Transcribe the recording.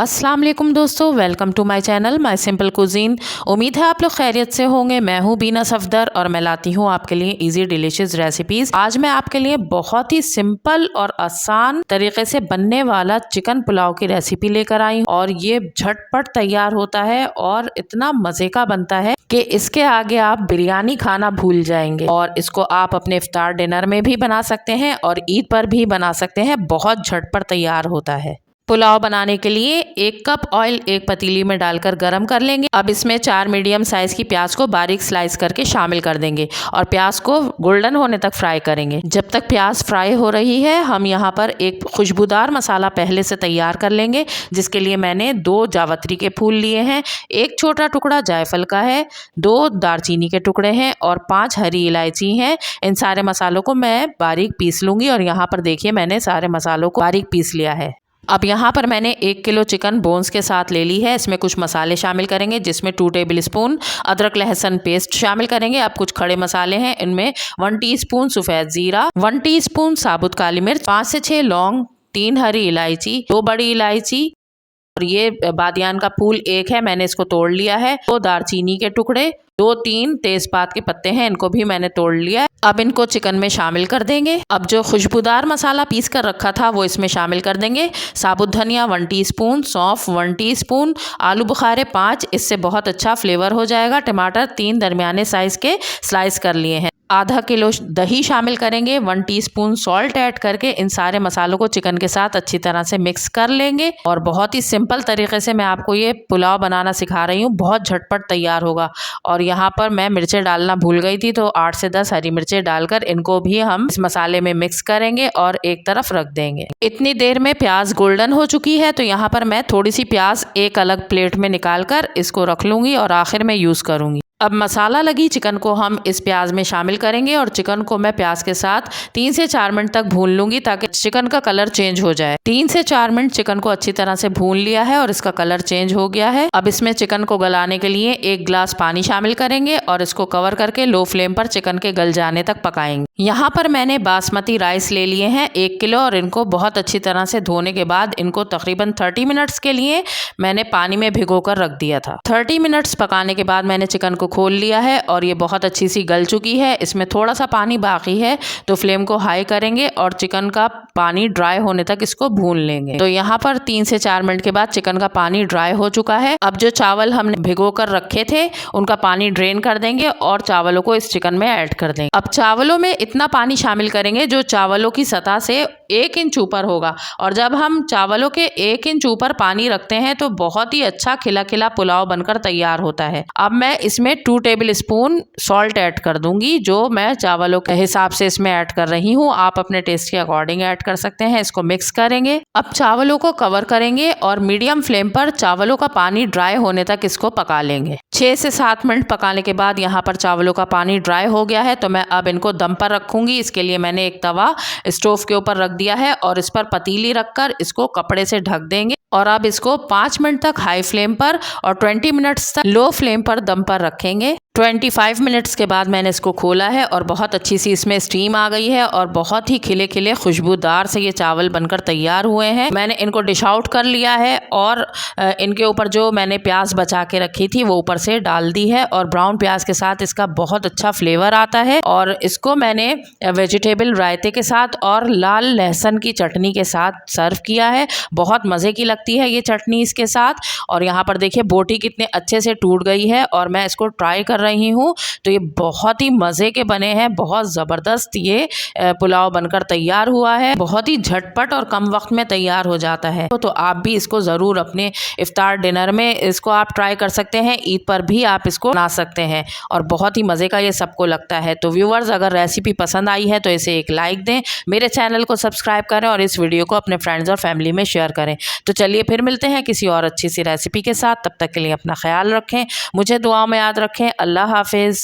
अस्सलाम वालेकुम दोस्तों, welcome to my channel my simple cuisine. उम्मीद है आप लोग खैरियत से होंगे। मैं हूँ बीना सफदर और मैं लाती हूँ आपके लिए इजी डिलीशियस रेसिपीज। आज मैं आपके लिए बहुत ही सिंपल और आसान तरीके से बनने वाला चिकन पुलाव की रेसिपी लेकर आई हूँ और ये झटपट तैयार होता है और इतना मजे का बनता है कि इसके आगे आप बिरयानी खाना भूल जाएंगे। और इसको आप अपने इफ्तार डिनर में भी बना सकते हैं और ईद पर भी बना सकते हैं। बहुत झटपट तैयार होता है। पुलाव बनाने के लिए 1 कप ऑयल एक पतीली में डालकर गरम कर लेंगे। अब इसमें 4 मीडियम साइज की प्याज को बारीक स्लाइस करके शामिल कर देंगे और प्याज को गोल्डन होने तक फ्राई करेंगे। जब तक प्याज फ्राई हो रही है हम यहाँ पर एक खुशबूदार मसाला पहले से तैयार कर लेंगे, जिसके लिए मैंने 2 जावित्री के फूल लिए हैं, 1 छोटा टुकड़ा जायफल का है, 2 दालचीनी के टुकड़े हैं और 5 हरी इलायची हैं। इन सारे मसालों को मैं बारीक पीस लूँगी और यहाँ पर देखिए मैंने सारे मसालों को बारीक पीस लिया है। अब यहाँ पर मैंने 1 किलो चिकन बोन्स के साथ ले ली है। इसमें कुछ मसाले शामिल करेंगे, जिसमें 2 टेबल स्पून अदरक लहसुन पेस्ट शामिल करेंगे। अब कुछ खड़े मसाले हैं, इनमें 1 टीस्पून सफ़ेद जीरा, 1 टीस्पून साबुत काली मिर्च, 5 से 6 लौंग, 3 हरी इलायची, 2 बड़ी इलायची और ये बादियान का फूल 1 है, मैंने इसको तोड़ लिया है, 2 दालचीनी के टुकड़े, 2-3 तेजपात के पत्ते हैं, इनको भी मैंने तोड़ लिया है। अब इनको चिकन में शामिल कर देंगे। अब जो खुशबूदार मसाला पीस कर रखा था वो इसमें शामिल कर देंगे। साबुत धनिया 1 टीस्पून, सौंफ 1 टीस्पून, आलू बुखारे 5, इससे बहुत अच्छा फ्लेवर हो जाएगा। टमाटर 3 दरमियाने साइज के स्लाइस कर लिए हैं। आधा किलो दही शामिल करेंगे, 1 टीस्पून सॉल्ट ऐड करके इन सारे मसालों को चिकन के साथ अच्छी तरह से मिक्स कर लेंगे। और बहुत ही सिंपल तरीके से मैं आपको ये पुलाव बनाना सिखा रही हूँ, बहुत झटपट तैयार होगा। और यहाँ पर मैं मिर्चें डालना भूल गई थी, तो 8 से 10 हरी मिर्चें डालकर इनको भी हम इस मसाले में मिक्स करेंगे और एक तरफ रख देंगे। इतनी देर में प्याज गोल्डन हो चुकी है, तो यहाँ पर मैं थोड़ी सी प्याज एक अलग प्लेट में निकाल कर इसको रख लूँगी और आखिर में यूज़ करूँगी। अब मसाला लगी चिकन को हम इस प्याज में शामिल करेंगे और चिकन को मैं प्याज के साथ 3 से 4 मिनट तक भून लूंगी, ताकि चिकन का कलर चेंज हो जाए। 3 से 4 मिनट चिकन को अच्छी तरह से भून लिया है और इसका कलर चेंज हो गया है। अब इसमें चिकन को गलाने के लिए 1 गिलास पानी शामिल करेंगे और इसको कवर करके लो फ्लेम पर चिकन के गल जाने तक पकाएंगे। यहाँ पर मैंने बासमती राइस ले लिए हैं 1 किलो और इनको बहुत अच्छी तरह से धोने के बाद इनको तकरीबन 30 मिनट्स के लिए मैंने पानी में भिगो कर रख दिया था। 30 मिनट्स पकाने के बाद मैंने चिकन को खोल लिया है और ये बहुत अच्छी सी गल चुकी है। इसमें थोड़ा सा पानी बाकी है, तो फ्लेम को हाई करेंगे और चिकन का पानी ड्राई होने तक इसको भून लेंगे। तो यहाँ पर 3 से 4 मिनट के बाद चिकन का पानी ड्राई हो चुका है। अब जो चावल हमने भिगो कर रखे थे उनका पानी ड्रेन कर देंगे और चावलों को इस चिकन में ऐड कर देंगे। अब चावलों में इतना पानी शामिल करेंगे जो चावलों की सतह से 1 इंच ऊपर होगा। और जब हम चावलों के 1 इंच ऊपर पानी रखते हैं तो बहुत ही अच्छा खिला खिला पुलाव बनकर तैयार होता है। अब मैं इसमें 2 टेबल स्पून सॉल्ट ऐड कर दूंगी, जो मैं चावलों के हिसाब से इसमें ऐड कर रही हूँ। आप अपने टेस्ट के अकॉर्डिंग ऐड कर सकते हैं। इसको मिक्स करेंगे। अब चावलों को कवर करेंगे और मीडियम फ्लेम पर चावलों का पानी ड्राई होने तक इसको पका लेंगे। 6 से 7 मिनट पकाने के बाद यहाँ पर चावलों का पानी ड्राई हो गया है, तो मैं अब इनको दम पर रखूंगी। इसके लिए मैंने एक तवा स्टोव के ऊपर रख दिया है और इस पर पतीली रखकर इसको कपड़े से ढक देंगे। और अब इसको 5 मिनट तक हाई फ्लेम पर और 20 मिनट्स तक लो फ्लेम पर दम पर रखेंगे। 25 मिनट्स के बाद मैंने इसको खोला है और बहुत अच्छी सी इसमें स्टीम आ गई है और बहुत ही खिले खिले खुशबूदार से ये चावल बनकर तैयार हुए हैं। मैंने इनको डिश आउट कर लिया है और इनके ऊपर जो मैंने प्याज बचा के रखी थी वो ऊपर से डाल दी है और ब्राउन प्याज के साथ इसका बहुत अच्छा फ्लेवर आता है। और इसको मैंने वेजिटेबल रायते के साथ और लाल लहसुन की चटनी के साथ सर्व किया है। बहुत मज़े की लगती है ये चटनी इसके साथ। और यहाँ पर देखिए बोटी कितने अच्छे से टूट गई है और मैं इसको ट्राई कर रही हूँ, तो ये बहुत ही मज़े के बने हैं। बहुत ज़बरदस्त ये पुलाव बनकर तैयार हुआ है। बहुत ही झटपट और कम वक्त में तैयार हो जाता है। तो आप भी इसको ज़रूर अपने इफ्तार डिनर में इसको आप ट्राई कर सकते हैं। ईद पर भी आप इसको बना सकते हैं और बहुत ही मज़े का ये सबको लगता है। तो व्यूअर्स, अगर रेसिपी पसंद आई है तो इसे एक लाइक दें, मेरे चैनल को सब्सक्राइब करें और इस वीडियो को अपने फ्रेंड्स और फैमिली में शेयर करें। तो चलिए फिर मिलते हैं किसी और अच्छी सी रेसिपी के साथ। तब तक के लिए अपना ख्याल रखें, मुझे दुआओं में याद रखें। अल्लाह हाफिज़।